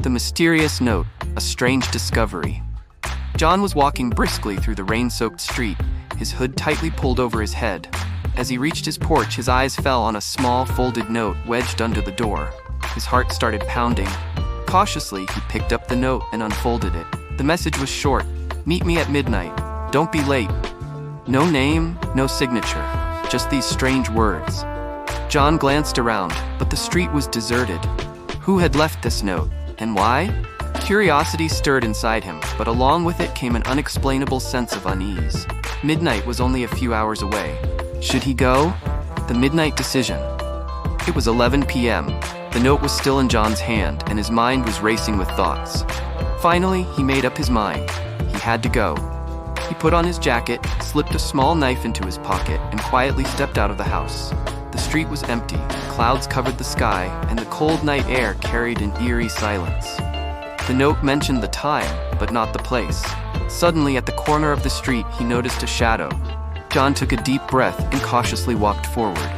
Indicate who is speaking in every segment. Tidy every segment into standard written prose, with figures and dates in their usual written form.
Speaker 1: The mysterious note, a strange discovery. John was walking briskly through the rain-soaked street, his hood tightly pulled over his head. As he reached his porch, his eyes fell on a small, folded note wedged under the door. His heart started pounding. Cautiously, he picked up the note and unfolded it. The message was short. "Meet me at midnight. Don't be late." No name, no signature, just these strange words. John glanced around, but the street was deserted. Who had left this note, and why? Curiosity stirred inside him, but along with it came an unexplainable sense of unease. Midnight was only a few hours away. Should he go? The midnight decision. It was 11 p.m. The note was still in John's hand, and his mind was racing with thoughts. Finally, he made up his mind. He had to go. He put on his jacket, slipped a small knife into his pocket, and quietly stepped out of the house. The street was empty, clouds covered the sky, and the cold night air carried an eerie silence. The note mentioned the time, but not the place. Suddenly, at the corner of the street, he noticed a shadow. John took a deep breath and cautiously walked forward.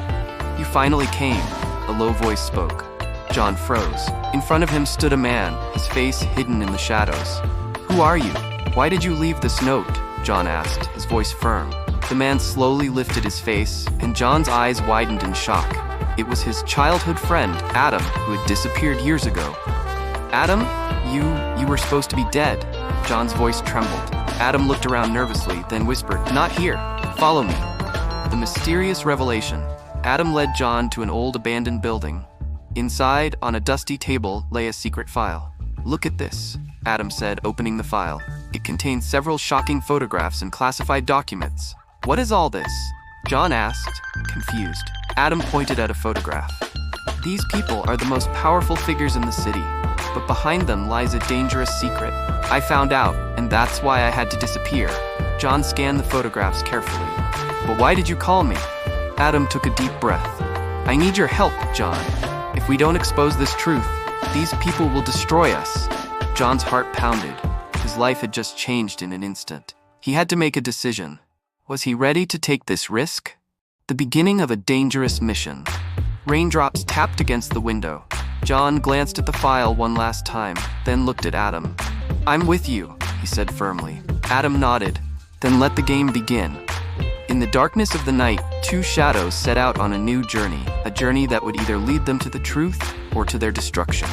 Speaker 1: "You finally came," a low voice spoke. John froze. In front of him stood a man, his face hidden in the shadows. "Who are you? Why did you leave this note?" John asked, his voice firm. The man slowly lifted his face, and John's eyes widened in shock. It was his childhood friend, Adam, who had disappeared years ago. "Adam, you were supposed to be dead." John's voice trembled. Adam looked around nervously, then whispered, "Not here. Follow me." The mysterious revelation. Adam led John to an old abandoned building. Inside, on a dusty table, lay a secret file. "Look at this," Adam said, opening the file. It contained several shocking photographs and classified documents. "What is all this?" John asked, confused. Adam pointed at a photograph. "These people are the most powerful figures in the city, but behind them lies a dangerous secret. I found out, and that's why I had to disappear." John scanned the photographs carefully. "But why did you call me?" Adam took a deep breath. "I need your help, John. If we don't expose this truth, these people will destroy us." John's heart pounded. His life had just changed in an instant. He had to make a decision. Was he ready to take this risk? The beginning of a dangerous mission. Raindrops tapped against the window. John glanced at the file one last time, then looked at Adam. "I'm with you," he said firmly. Adam nodded. "Then let the game begin." In the darkness of the night, two shadows set out on a new journey, a journey that would either lead them to the truth or to their destruction.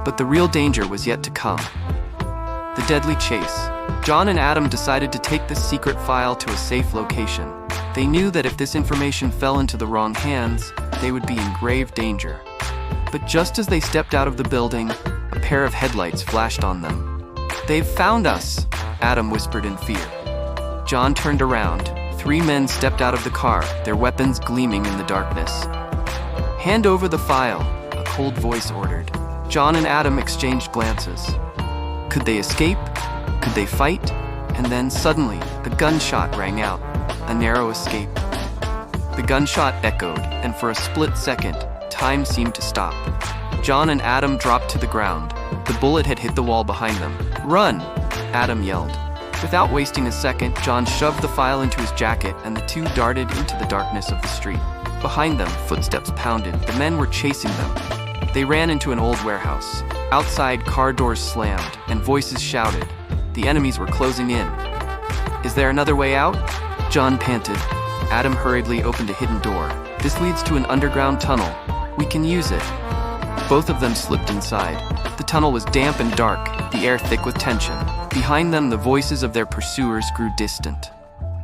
Speaker 1: But the real danger was yet to come. The deadly chase. John and Adam decided to take this secret file to a safe location. They knew that if this information fell into the wrong hands, they would be in grave danger. But just as they stepped out of the building, a pair of headlights flashed on them. "They've found us," Adam whispered in fear. John turned around. Three men stepped out of the car, their weapons gleaming in the darkness. "Hand over the file," a cold voice ordered. John and Adam exchanged glances. Could they escape? Could they fight? And then suddenly, a gunshot rang out. A narrow escape. The gunshot echoed, and for a split second, time seemed to stop. John and Adam dropped to the ground. The bullet had hit the wall behind them. "Run!" Adam yelled. Without wasting a second, John shoved the file into his jacket, and the two darted into the darkness of the street. Behind them, footsteps pounded. The men were chasing them. They ran into an old warehouse. Outside, car doors slammed, and voices shouted. The enemies were closing in. "Is there another way out?" John panted. Adam hurriedly opened a hidden door. "This leads to an underground tunnel. We can use it." Both of them slipped inside. The tunnel was damp and dark, the air thick with tension. Behind them, the voices of their pursuers grew distant.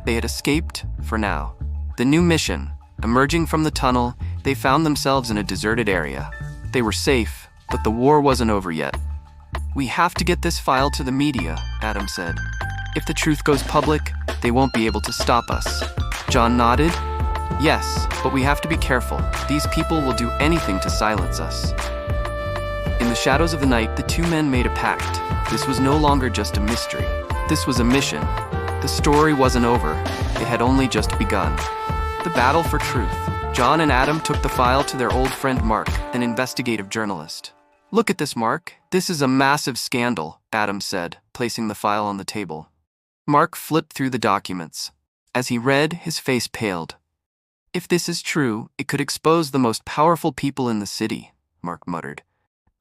Speaker 1: They had escaped, for now. The new mission. Emerging from the tunnel, they found themselves in a deserted area. They were safe, but the war wasn't over yet. "We have to get this file to the media," Adam said. "If the truth goes public, they won't be able to stop us." John nodded. "Yes, but we have to be careful. These people will do anything to silence us." In the shadows of the night, the two men made a pact. This was no longer just a mystery. This was a mission. The story wasn't over. It had only just begun. The battle for truth. John and Adam took the file to their old friend Mark, an investigative journalist. "Look at this, Mark. This is a massive scandal," Adam said, placing the file on the table. Mark flipped through the documents. As he read, his face paled. "If this is true, it could expose the most powerful people in the city," Mark muttered.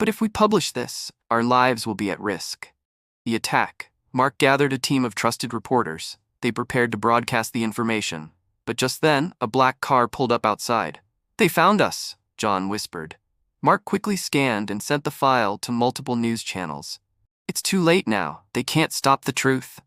Speaker 1: But if we publish this, our lives will be at risk. The attack. Mark gathered a team of trusted reporters. They prepared to broadcast the information. But just then, a black car pulled up outside. "They found us," John whispered. Mark quickly scanned and sent the file to multiple news channels. "It's too late now. They can't stop the truth."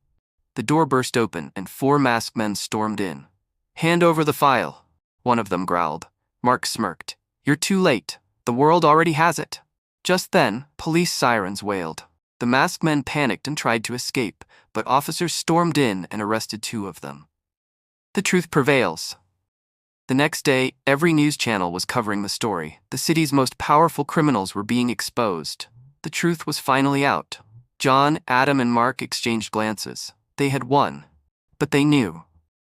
Speaker 1: The door burst open and 4 masked men stormed in. "Hand over the file," one of them growled. Mark smirked. "You're too late. The world already has it." Just then, police sirens wailed. The masked men panicked and tried to escape, but officers stormed in and arrested 2 of them. The truth prevails. The next day, every news channel was covering the story. The city's most powerful criminals were being exposed. The truth was finally out. John, Adam, and Mark exchanged glances. They had won. But they knew.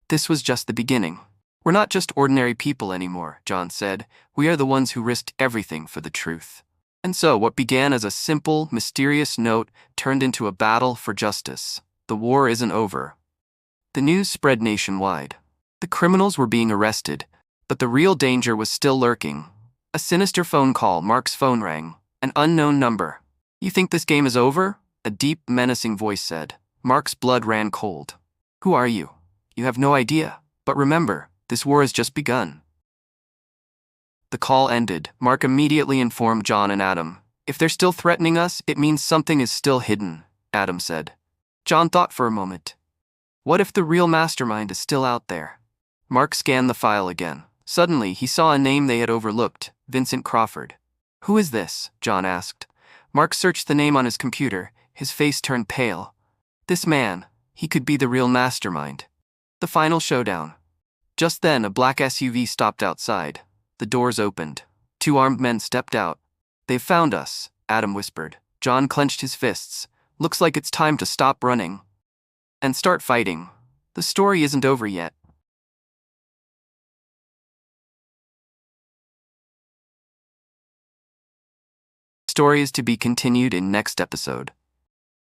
Speaker 1: This was just the beginning. "We're not just ordinary people anymore," John said. "We are the ones who risked everything for the truth." And so, what began as a simple, mysterious note turned into a battle for justice. The war isn't over. The news spread nationwide. The criminals were being arrested, but the real danger was still lurking. A sinister phone call. Mark's phone rang. An unknown number. "You think this game is over?" a deep, menacing voice said. Mark's blood ran cold. "Who are you? You have no idea. But remember, this war has just begun." The call ended. Mark immediately informed John and Adam. "If they're still threatening us, it means something is still hidden," Adam said. John thought for a moment. "What if the real mastermind is still out there?" Mark scanned the file again. Suddenly, he saw a name they had overlooked, Vincent Crawford. "Who is this?" John asked. Mark searched the name on his computer. His face turned pale. This man, he could be the real mastermind. The final showdown. Just then, a black SUV stopped outside. The doors opened. 2 armed men stepped out. "They've found us," Adam whispered. John clenched his fists. "Looks like it's time to stop running and start fighting. The story isn't over yet." Story is to be continued in next episode.